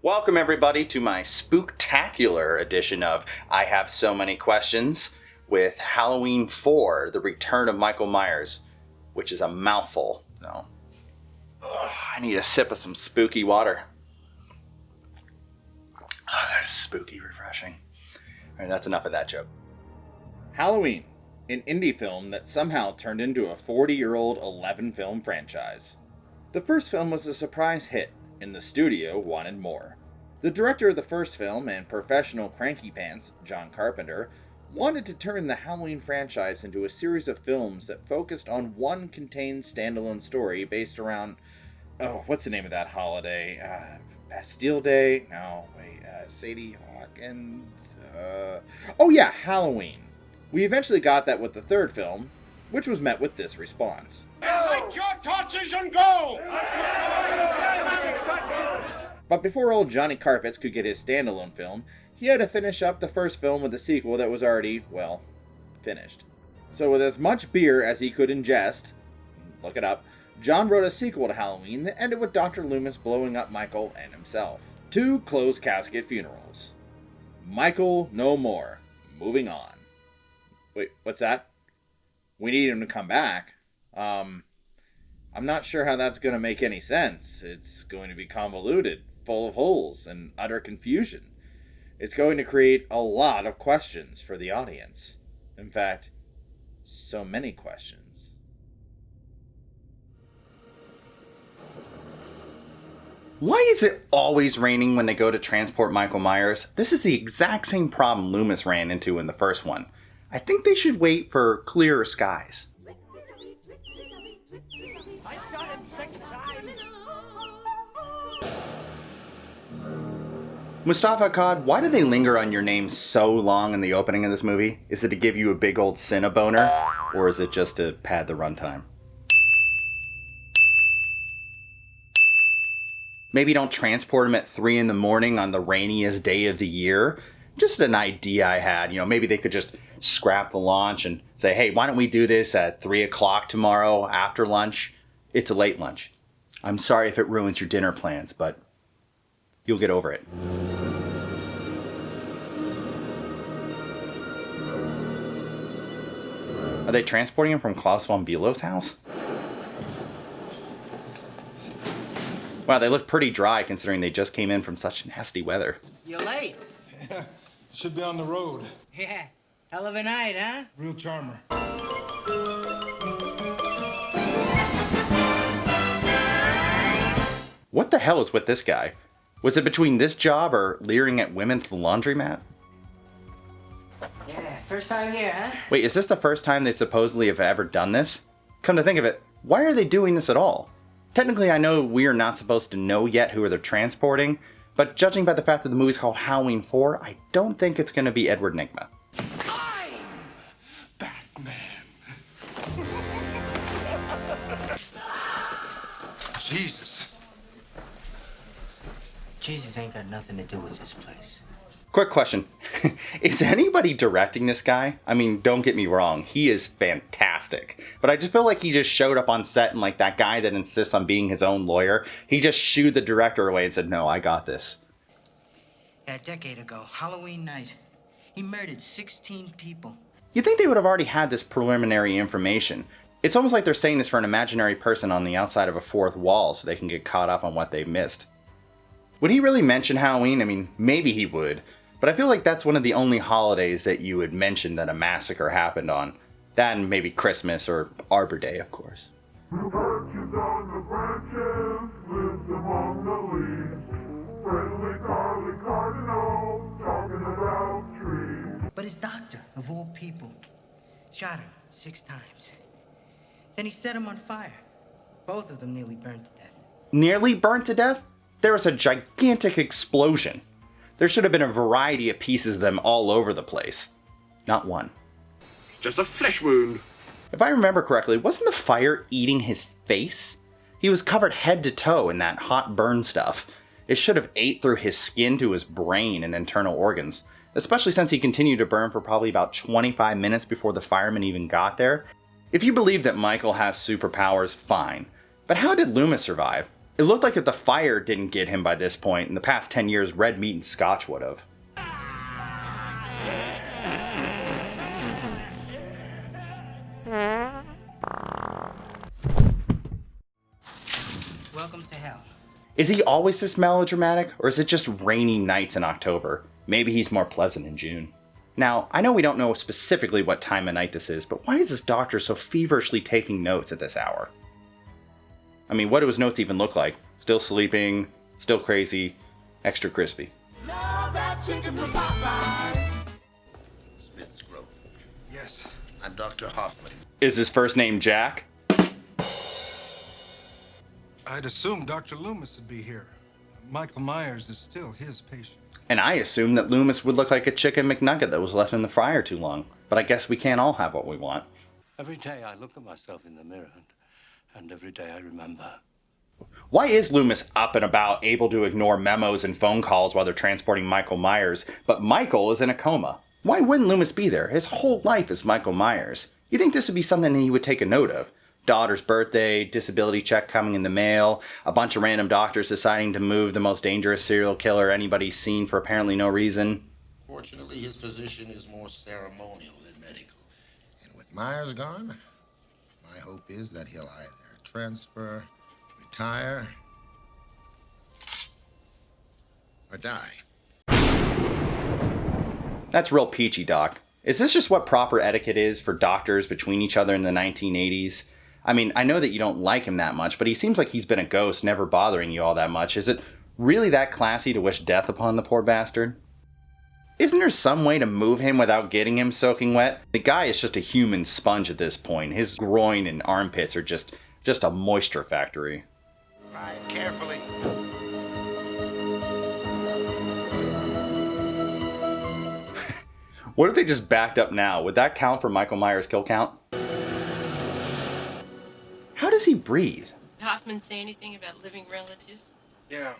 Welcome everybody to my spooktacular edition of I Have So Many Questions with Halloween 4, The Return of Michael Myers, which is a mouthful. No. I need a sip of some spooky water. Oh, that is spooky refreshing. Alright, that's enough of that joke. Halloween, an indie film that somehow turned into a 40-year-old 11-film franchise. The first film was a surprise hit, and the studio wanted more. The director of the first film and professional cranky pants, Jon Carpenter, wanted to turn the Halloween franchise into a series of films that focused on one contained standalone story based around, what's the name of that holiday? Bastille Day? No, wait, Sadie Hawkins? Halloween. We eventually got that with the third film, which was met with this response. Light your torches and go! But before old Johnny Carpets could get his standalone film, he had to finish up the first film with a sequel that was already, finished. So with as much beer as he could ingest, look it up, John wrote a sequel to Halloween that ended with Dr. Loomis blowing up Michael and himself. 2 closed casket funerals. Michael no more. Moving on. Wait, what's that? We need him to come back. I'm not sure how that's going to make any sense. It's going to be convoluted, full of holes, and utter confusion. It's going to create a lot of questions for the audience. In fact, so many questions. Why is it always raining when they go to transport Michael Myers? This is the exact same problem Loomis ran into in the first one. I think they should wait for clearer skies. I shot him 6 times. Mustafa Akkad, why do they linger on your name so long in the opening of this movie? Is it to give you a big old Cinneboner, or is it just to pad the runtime? Maybe don't transport him at 3 in the morning on the rainiest day of the year. Just an idea I had. Maybe they could just scrap the launch and say, hey, why don't we do this at 3 o'clock tomorrow after lunch? It's a late lunch. I'm sorry if it ruins your dinner plans, but you'll get over it. Are they transporting him from Klaus von Bülow's house? Wow, they look pretty dry considering they just came in from such nasty weather. You're late. Yeah, should be on the road. Yeah, hell of a night, huh? Real charmer. What the hell is with this guy? Was it between this job or leering at women at the laundromat? Yeah, first time here, huh? Wait, is this the first time they supposedly have ever done this? Come to think of it, why are they doing this at all? Technically, I know we are not supposed to know yet who they're transporting, but judging by the fact that the movie's called Halloween 4, I don't think it's going to be Edward Nygma. I'm Batman. Jesus. Jesus ain't got nothing to do with this place. Quick question. Is anybody directing this guy? I mean, don't get me wrong, he is fantastic. But I just feel like he just showed up on set and like that guy that insists on being his own lawyer, he just shooed the director away and said, no, I got this. A decade ago, Halloween night, he murdered 16 people. You'd think they would have already had this preliminary information. It's almost like they're saying this for an imaginary person on the outside of a fourth wall so they can get caught up on what they've missed. Would he really mention Halloween? I mean, maybe he would. But I feel like that's one of the only holidays that you would mention that a massacre happened on. That and maybe Christmas or Arbor Day, of course. Perches on the branches, lives among the leaves. Friendly Carly Cardinal, talking about trees. But his doctor, of all people, shot him 6 times. Then he set him on fire. Both of them nearly burned to death. Nearly burnt to death? There was a gigantic explosion. There should have been a variety of pieces of them all over the place. Not one. Just a flesh wound. If I remember correctly, wasn't the fire eating his face? He was covered head to toe in that hot burn stuff. It should have ate through his skin to his brain and internal organs, especially since he continued to burn for probably about 25 minutes before the firemen even got there. If you believe that Michael has superpowers, fine. But how did Loomis survive? It looked like if the fire didn't get him by this point, in the past 10 years, red meat and scotch would have. Welcome to hell. Is he always this melodramatic, or is it just rainy nights in October? Maybe he's more pleasant in June. Now, I know we don't know specifically what time of night this is, but why is this doctor so feverishly taking notes at this hour? I mean, what do his notes even look like? Still sleeping, still crazy, extra crispy. Smith's Grove. Yes. I'm Dr. Hoffman. Is his first name Jack? I'd assume Dr. Loomis would be here. Michael Myers is still his patient. And I assumed that Loomis would look like a chicken McNugget that was left in the fryer too long. But I guess we can't all have what we want. Every day I look at myself in the mirror, and every day I remember. Why is Loomis up and about, able to ignore memos and phone calls while they're transporting Michael Myers, but Michael is in a coma? Why wouldn't Loomis be there? His whole life is Michael Myers. You'd think this would be something he would take a note of. Daughter's birthday, disability check coming in the mail, a bunch of random doctors deciding to move the most dangerous serial killer anybody's seen for apparently no reason. Fortunately, his position is more ceremonial than medical. And with Myers gone, my hope is that he'll either transfer, retire, or die. That's real peachy, Doc. Is this just what proper etiquette is for doctors between each other in the 1980s? I mean, I know that you don't like him that much, but he seems like he's been a ghost, never bothering you all that much. Is it really that classy to wish death upon the poor bastard? Isn't there some way to move him without getting him soaking wet? The guy is just a human sponge at this point. His groin and armpits are just a moisture factory. Ride carefully. What if they just backed up now? Would that count for Michael Myers' kill count? How does he breathe? Did Hoffman say anything about living relatives? Yeah,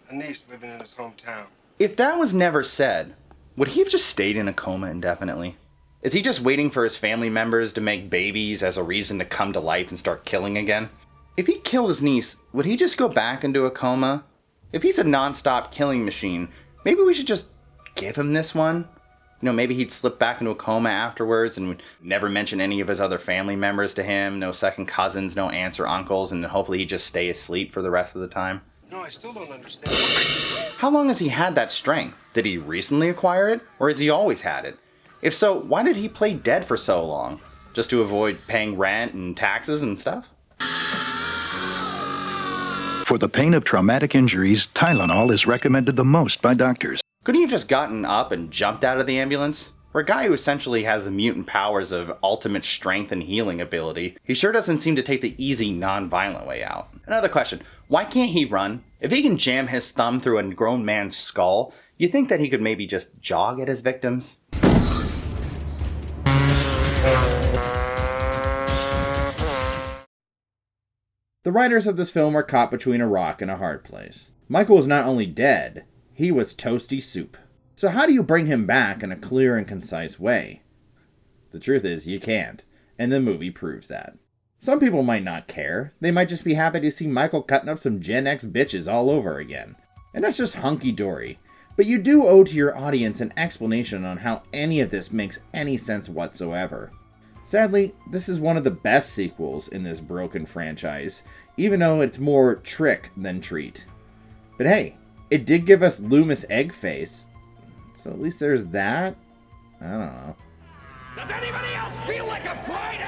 a niece living in his hometown. If that was never said, would he have just stayed in a coma indefinitely? Is he just waiting for his family members to make babies as a reason to come to life and start killing again? If he killed his niece, would he just go back into a coma? If he's a non-stop killing machine, maybe we should just give him this one? You know, maybe he'd slip back into a coma afterwards and would never mention any of his other family members to him, no second cousins, no aunts or uncles, and hopefully he'd just stay asleep for the rest of the time. No, I still don't understand. How long has he had that strength? Did he recently acquire it, or has he always had it? If so, why did he play dead for so long? Just to avoid paying rent and taxes and stuff? For the pain of traumatic injuries, Tylenol is recommended the most by doctors. Couldn't he have just gotten up and jumped out of the ambulance? For a guy who essentially has the mutant powers of ultimate strength and healing ability, he sure doesn't seem to take the easy, non-violent way out. Another question, why can't he run? If he can jam his thumb through a grown man's skull, you'd think that he could maybe just jog at his victims? The writers of this film are caught between a rock and a hard place. Michael was not only dead, he was toasty soup. So how do you bring him back in a clear and concise way? The truth is, you can't, and the movie proves that. Some people might not care. They might just be happy to see Michael cutting up some Gen X bitches all over again. And that's just hunky-dory. But you do owe to your audience an explanation on how any of this makes any sense whatsoever. Sadly, this is one of the best sequels in this broken franchise, even though it's more trick than treat. But hey, it did give us Loomis Eggface, so at least there's that. I don't know. Does anybody else feel like a Friday?